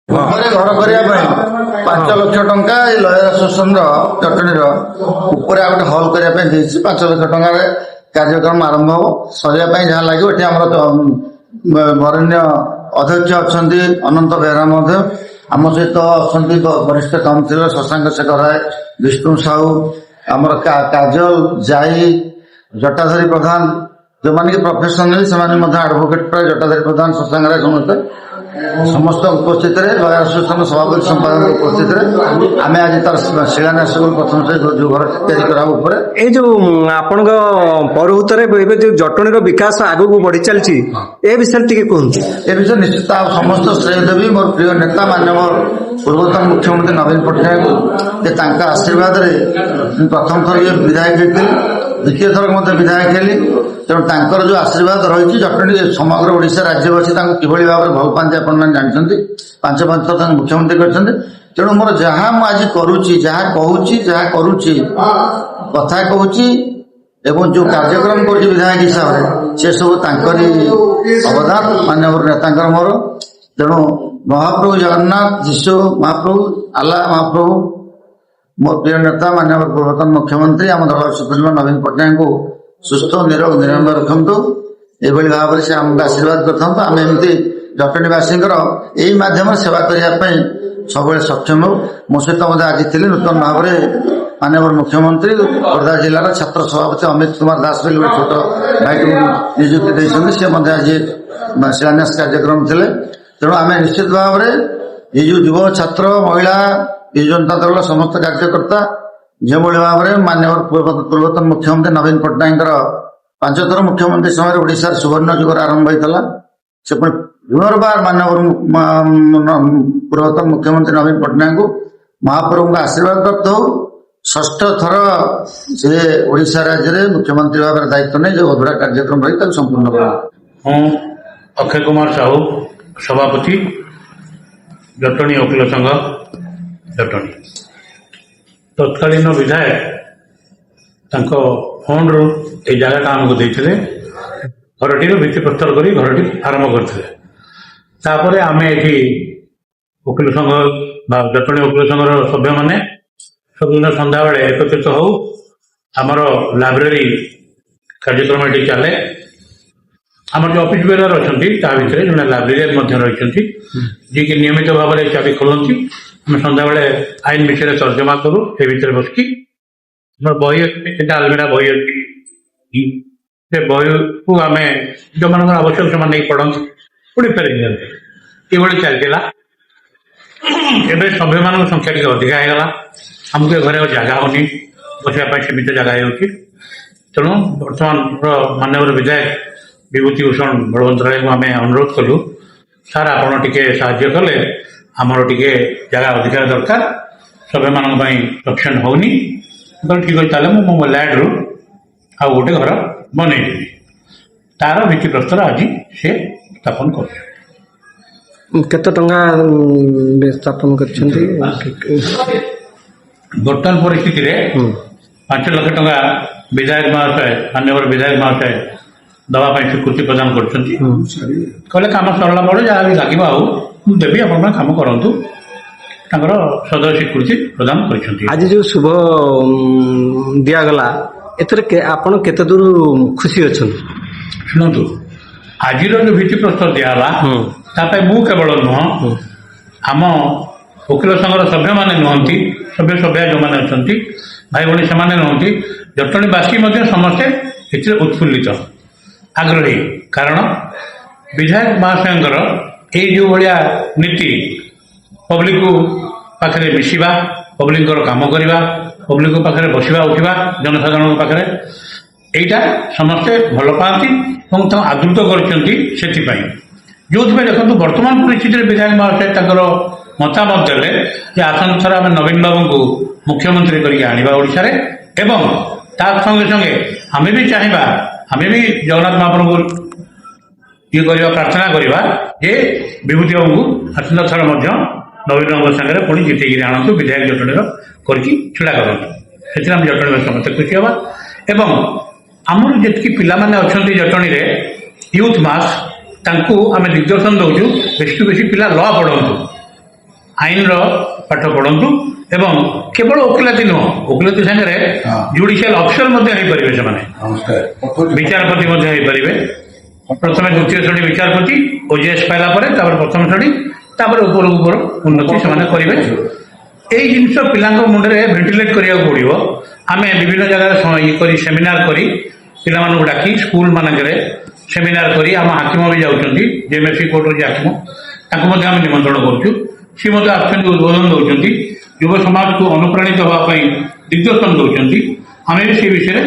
ଉପରେ ଘର କରିବା ପାଇଁ 5 ଲକ୍ଷ ଟଙ୍କା ଏଇ ଲୟର ଆସୋସିଏସନର ଜଟଣୀର ଉପରେ ଆଉ ଗୋଟେ ହଲ୍ କରିବା ପାଇଁ ଦେଇଛି। 5 ଲକ୍ଷ ଟଙ୍କାରେ କାର୍ଯ୍ୟକ୍ରମ ଆରମ୍ଭ ହବ। ସରିବା ପାଇଁ ଯାହା ଲାଗିବ, ଏଠି ଆମର ବରେଣ୍ୟ ଅଧ୍ୟକ୍ଷ ଅଛନ୍ତି ଅନନ୍ତ ବେହେରା ମଧ୍ୟ, ଆମ ସହିତ ଅଛନ୍ତି ବରିଷ୍ଠ କାଉନସିଲର ଶଶାଙ୍କ ଶେଖର ରାୟ, ବିଷ୍ଣୁ ସାହୁ, ଆମର କାଜଲ ଜାଇ, ଜଟାଧାରୀ ପ୍ରଧାନ, ଯେଉଁମାନେ କି ପ୍ରଫେସନାଲି ସେମାନେ ମଧ୍ୟ ଆଡଭୋକେଟ ପ୍ରାୟ ଜଟାଧାରୀ ପ୍ରଧାନ, ଶଶାଙ୍କ ରାୟ ସମସ୍ତ ଉପସ୍ଥିତିରେ ଲୟର ଆସୋସିଏସନ ସଭାପତି ସମ୍ପାଦକ ଉପସ୍ଥିତିରେ ଆମେ ଆଜି ତାର ଶିଳାନ୍ୟାସ ପ୍ରଥମ ଯୋଉ ଘର ତିଆରି କରାହବ ଉପରେ। ଏଇ ଯୋଉ ଆପଣଙ୍କ ପୌରହୁତରେ ଏବେ ଯୋଉ ଜଟଣୀର ବିକାଶ ଆଗକୁ ବଢି ଚାଲିଛି, ଏ ବିଷୟରେ ଟିକେ କୁହନ୍ତୁ। ଏ ବିଷୟରେ ନିଶ୍ଚିତ ସମସ୍ତ ଶ୍ରେୟ ଦେବି ମୋର ପ୍ରିୟ ନେତା ମାନ୍ୟବର ପୂର୍ବତନ ମୁଖ୍ୟମନ୍ତ୍ରୀ ନବୀନ ପଟ୍ଟନାୟକ, ଯେ ତାଙ୍କ ଆଶୀର୍ବାଦରେ ପ୍ରଥମ ଥର ବିଧାୟକ ହେଇଥିଲି, ଦ୍ୱିତୀୟ ଥର ମଧ୍ୟ ବିଧାୟକ ହେଲି। ତେଣୁ ତାଙ୍କର ଯୋଉ ଆଶୀର୍ବାଦ ରହିଛି, ଜଟଣୀ ସମଗ୍ର ଓଡ଼ିଶା ରାଜ୍ୟବାସୀ ତାଙ୍କୁ କିଭଳି ଭାବରେ ଭଲ ପାଆନ୍ତି ଆପଣମାନେ ଜାଣିଛନ୍ତି। 5 ଥର ତାଙ୍କୁ ମୁଖ୍ୟମନ୍ତ୍ରୀ କରିଛନ୍ତି। ତେଣୁ ମୋର ଯାହା ମୁଁ ଆଜି କରୁଛି, ଯାହା କହୁଛି, ଯାହା କରୁଛି, କଥା କହୁଛି ଏବଂ ଯୋଉ କାର୍ଯ୍ୟକ୍ରମ କରୁଛି ବିଧାୟକ ହିସାବରେ, ସେ ସବୁ ତାଙ୍କରି ଅବଦାନ ମାନ୍ୟବର ନେତାଙ୍କର ମୋର। ତେଣୁ ମହାପ୍ରଭୁ ଜଗନ୍ନାଥ, ଯୀଶୁ ମହାପ୍ରଭୁ, ଆଲ୍ଲାହ ମହାପ୍ରଭୁ, ମୋ ପ୍ରିୟ ନେତା ମାନ୍ୟବର ପୂର୍ବତନ ମୁଖ୍ୟମନ୍ତ୍ରୀ ଆମ ଦଳର ସୁପ୍ରିମୋ ନବୀନ ପଟ୍ଟନାୟକଙ୍କୁ ସୁସ୍ଥ ନିରୋଗ ନିରଞ୍ଜନ ରଖନ୍ତୁ। ଏଭଳି ଭାବରେ ସେ ଆମକୁ ଆଶୀର୍ବାଦ କରିଥାନ୍ତୁ। ଆମେ ଏମିତି ଜଟଣୀବାସୀଙ୍କର ଏଇ ମାଧ୍ୟମରେ ସେବା କରିବା ପାଇଁ ସବୁବେଳେ ସକ୍ଷମ ହେଉ। ମୋ ସହିତ ମଧ୍ୟ ଆଜି ଥିଲେ ନୂତନ ଭାବରେ ମାନ୍ୟବର ମୁଖ୍ୟମନ୍ତ୍ରୀ ଖୋର୍ଦ୍ଧା ଜିଲ୍ଲାର ଛାତ୍ର ସଭାପତି ଅମିତ କୁମାର ଦାସ ବୋଲି ଗୋଟେ ଛୋଟ ଭାଇକୁ ନିଯୁକ୍ତି ଦେଇଛନ୍ତି। ସେ ମଧ୍ୟ ଆଜି ଶିଳାନ୍ୟାସ କାର୍ଯ୍ୟକ୍ରମ ଥିଲେ। ତେଣୁ ଆମେ ନିଶ୍ଚିତ ଭାବରେ ଏଇ ଯୋଉ ଯୁବ ଛାତ୍ର, ମହିଳା, ବିଜୁ ଜନତା ଦଳର ସମସ୍ତ କାର୍ଯ୍ୟକର୍ତ୍ତା ଯେଉଁଭଳି ଭାବରେ ମାନ୍ୟବର ପୂର୍ବତନ ମୁଖ୍ୟମନ୍ତ୍ରୀ ନବୀନ ପଟ୍ଟନାୟକଙ୍କର 5 ଥର ମୁଖ୍ୟମନ୍ତ୍ରୀ ସମୟରେ ଓଡ଼ିଶାର ସୁବର୍ଣ୍ଣ ଯୁଗର ଆରମ୍ଭ ହୋଇଥିଲା। ସେ ପୁଣି ପୁନର୍ବାର ମାନ୍ୟବର ପୂର୍ବତନ ମୁଖ୍ୟମନ୍ତ୍ରୀ ନବୀନ ପଟ୍ଟନାୟକଙ୍କୁ ମହାପ୍ରଭୁଙ୍କ ଆଶୀର୍ବାଦ ପ୍ରାପ୍ତ ହଉ। 6ଠ ଥର ସେ ଓଡ଼ିଶା ରାଜ୍ୟରେ ମୁଖ୍ୟମନ୍ତ୍ରୀ ଭାବରେ ଦାୟିତ୍ୱ ନେଇ ଯେଉଁ ଅଧୁରା କାର୍ଯ୍ୟକ୍ରମ ରହି ତାକୁ ସମ୍ପୂର୍ଣ୍ଣ କଲା। ମୁଁ ଅକ୍ଷୟ କୁମାର ସାହୁ, ସଭାପତି ଜଟଣୀ ଓକିଲ ସଂଘ ଜଟଣୀ। ତତ୍କାଳୀନ ବିଧାୟକ ତାଙ୍କ ଫଣ୍ଡରୁ এই ଜାଗାଟା ଆମକୁ ଦେଇଥିଲେ। ଘରଟିର ଭିତ୍ତିପ୍ରସ୍ତର କରି ଘରଟି ଆରମ୍ଭ କରିଥିଲେ। ତାପରେ ଆମେ ଏଠି ଓକିଲ ସଂଘ ବା ଜଟଣୀ ଓକିଲ ସଂଘର ସଭ୍ୟମାନେ ସବୁଦିନ ସନ୍ଧ୍ୟାବେଳେ ଏକତ୍ରିତ ହଉ। ଆମର ଲାଇବ୍ରେରୀ କାର୍ଯ୍ୟକ୍ରମ ଏଠି ଚାଲେ। ଆମର ଯେଉଁ ଅଫିସ ବେରର ଅଛନ୍ତି ତା ଭିତରେ ଜଣେ ଲାଇବ୍ରେରିଆନ ମଧ୍ୟ ରହିଛନ୍ତି, ଯିଏକି ନିୟମିତ ଭାବରେ ଚାବି ଖୋଲନ୍ତି। ଆମେ ସନ୍ଧ୍ୟାବେଳେ ଆଇନ ବିଷୟରେ ତର୍ଜମା କରୁ। ଏ ଭିତରେ ବସିକି ଆମର ବହି ଏଟା ଆଲମିରା ବହି ଅଛି, ସେ ବହିକୁ ଆମେ ଯେଉଁମାନଙ୍କର ଆବଶ୍ୟକ ସେମାନେ ନେଇ ପଢ଼ନ୍ତି, ପୁଣି ଫେରେଇ ଦିଅନ୍ତି। ଏଭଳି ଚାଲିଥିଲା। ଏବେ ସଭ୍ୟମାନଙ୍କ ସଂଖ୍ୟା ଟିକେ ଅଧିକା ହେଇଗଲା। ଆମକୁ ଏ ଘରେ ଆଉ ଜାଗା ହଉନି, ବସିବା ପାଇଁ ସୀମିତ ଜାଗା ହେଉଛି। ତେଣୁ ବର୍ତ୍ତମାନର ମାନ୍ୟବର ବିଧାୟକ ବିଭୂତି ଭୂଷଣ ବଳବନ୍ତରାୟଙ୍କୁ ଆମେ ଅନୁରୋଧ କଲୁ, ସାର୍ ଆପଣ ଟିକେ ସାହାଯ୍ୟ କଲେ ଆମର ଟିକେ ଜାଗା ଅଧିକାର ଦରକାର, ସଭ୍ୟମାନଙ୍କ ପାଇଁ ସଫିସିଏଣ୍ଟ ହଉନି। ଠିକ୍ ଅଛି, ତାହେଲେ ମୁଁ ମୋ ଲ୍ୟାଣ୍ଡରୁ ଆଉ ଗୋଟେ ଘର ବନେଇଦେବି। ତାର ଭିତ୍ତିପ୍ରସ୍ତର ଆଜି ସେ ସ୍ଥାପନ କରୁଛି। କେତେ ଟଙ୍କା ସ୍ଥାପନ କରିଛନ୍ତି? ବର୍ତ୍ତମାନ ପରିସ୍ଥିତିରେ 5 ଲକ୍ଷ ଟଙ୍କା ବିଧାୟକ ମହାଶୟ, ମାନ୍ୟବର ବିଧାୟକ ମହାଶୟ ଦେବା ପାଇଁ ସ୍ୱୀକୃତି ପ୍ରଦାନ କରୁଛନ୍ତି। କହିଲେ କାମ ସରିଲା ପରେ ଯାହା ବି ଲାଗିବ ଆଉ ମୁଁ ଦେବି, ଆପଣମାନେ କାମ କରନ୍ତୁ। ତାଙ୍କର ସଦୟ ସ୍ୱୀକୃତି ପ୍ରଦାନ କରିଛନ୍ତି। ଆଜି ଯୋଉ ଶୁଭ ଦିଆଗଲା, ଏଥିରେ ଆପଣ କେତେ ଦୂର ଖୁସି ଅଛନ୍ତି? ଶୁଣନ୍ତୁ, ଆଜିର ଯୋଉ ଭିତ୍ତିପ୍ରସ୍ତର ଦିଆହେଲା ତା ପାଇଁ ମୁଁ କେବଳ ନୁହଁ, ଆମ ଓକିଲ ସଂଘର ସଭ୍ୟମାନେ ନୁହନ୍ତି, ସଭ୍ୟା ଯେଉଁମାନେ ଅଛନ୍ତି ଭାଇ ଭଉଣୀ ସେମାନେ ନୁହନ୍ତି, ଜଟଣୀବାସୀ ମଧ୍ୟ ସମସ୍ତେ ଏଥିରେ ଉତ୍ଫୁଲ୍ଲିତ, ଆଗ୍ରହୀ। କାରଣ ବିଧାୟକ ମହାଶୟଙ୍କର ଏଇ ଯେଉଁ ଭଳିଆ ନୀତି, ପବ୍ଲିକ ପାଖରେ ମିଶିବା, ପବ୍ଲିକଙ୍କର କାମ କରିବା, ପବ୍ଲିକ ପାଖରେ ବସିବା ଉଠିବା, ଜନସାଧାରଣଙ୍କ ପାଖରେ, এইটা ସମସ୍ତେ ଭଲ ପାଆନ୍ତି ଏବଂ ତାଙ୍କୁ ଆଦୃତ କରିଛନ୍ତି। ସେଥିପାଇଁ ଯେଉଁଥିପାଇଁ ଦେଖନ୍ତୁ ବର୍ତ୍ତମାନ ପରିସ୍ଥିତିରେ ବିଧାୟକ ମହାଶୟ ତାଙ୍କର ମତାମତ ଦେଲେ ଯେ ଆସନ୍ତା ଥର ଆମେ ନବୀନ ବାବୁଙ୍କୁ ମୁଖ୍ୟମନ୍ତ୍ରୀ କରିକି ଆଣିବା ଓଡ଼ିଶାରେ, ଏବଂ ତା ସଙ୍ଗେ ସଙ୍ଗେ ଆମେ ବି ଚାହିଁବା, ଆମେ ବି ଜଗନ୍ନାଥ ମହାପ୍ରଭୁଙ୍କୁ ଇଏ କରିବା, ପ୍ରାର୍ଥନା କରିବା ଯେ ବିଭୂତି ବାବୁଙ୍କୁ ଆସନ୍ତା ଥର ମଧ୍ୟ ନବୀନ ବାବୁଙ୍କ ସାଙ୍ଗରେ ପୁଣି ଜିତେଇକିରି ଆଣନ୍ତୁ, ବିଧାୟକ ଜଟଣୀର କରିକି ଛିଡ଼ା କରନ୍ତୁ। ସେଥିରେ ଆମେ ଜଟଣୀବାସୀ ସମସ୍ତେ ଖୁସି ହେବା। ଏବଂ ଆମର ଯେତିକି ପିଲାମାନେ ଅଛନ୍ତି ଜଟଣୀରେ ୟୁଥ୍ ମାସ୍, ତାଙ୍କୁ ଆମେ ଦିଗ୍ଦର୍ଶନ ଦେଉଛୁ ବେଶୀ ଟୁ ବେଶୀ ପିଲା ଲ ପଢ଼ନ୍ତୁ। ଆଇନର ପାଠ ପଢନ୍ତୁ ଏବଂ କେବଳ ଓକିଲାତି ନୁହଁ, ଓକିଲାତି ସାଙ୍ଗରେ ଜୁଡିସିଆଲ ଅଫିସର ମଧ୍ୟ ହେଇପାରିବେ ସେମାନେ, ବିଚାରପତି ମଧ୍ୟ ହେଇପାରିବେ। ପ୍ରଥମେ ଦ୍ୱିତୀୟ ଶ୍ରେଣୀ ବିଚାରପତି, ଓଜେଏସ୍ ପାଇଲା ପରେ ତାପରେ ପ୍ରଥମ ଶ୍ରେଣୀ, ତାପରେ ଉପରକୁ ଉପର ଉନ୍ନତି ସେମାନେ କରିବେ। ଏଇ ଜିନିଷ ପିଲାଙ୍କ ମୁଣ୍ଡରେ ଭେଣ୍ଟିଲେଟ୍ କରିବାକୁ ପଡିବ। ଆମେ ବିଭିନ୍ନ ଜାଗାରେ ସେମିନାର କରି ପିଲାମାନଙ୍କୁ ଡାକି ସ୍କୁଲ ମାନଙ୍କରେ ସେମିନାର କରି, ଆମ ହାକିମ ବି ଯାଉଛନ୍ତି, ଜେଏମଏଫସି କୋର୍ଟର ଯେ ହାକିମ ତାଙ୍କୁ ମଧ୍ୟ ଆମେ ନିମନ୍ତ୍ରଣ କରୁଛୁ। ସିଏ ମଧ୍ୟ ଆସୁଛନ୍ତି, ଉଦ୍ବୋଧନ ଦେଉଛନ୍ତି, ଯୁବ ସମାଜକୁ ଅନୁପ୍ରାଣିତ ହେବା ପାଇଁ ଦିଗ୍ଦର୍ଶନ ଦେଉଛନ୍ତି। ଆମେ ବି ସେ ବିଷୟରେ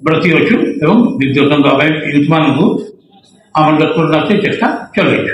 ବ୍ରତୀ ଅଛୁ ଏବଂ ଦିଗ୍ଦର୍ଶନ ଦେବା ପାଇଁ ୟୁଥ୍ ମାନଙ୍କୁ ଆମର ଯତ୍ପରୋନାସ୍ତି ଚେଷ୍ଟା ଚଲେଇଛୁ।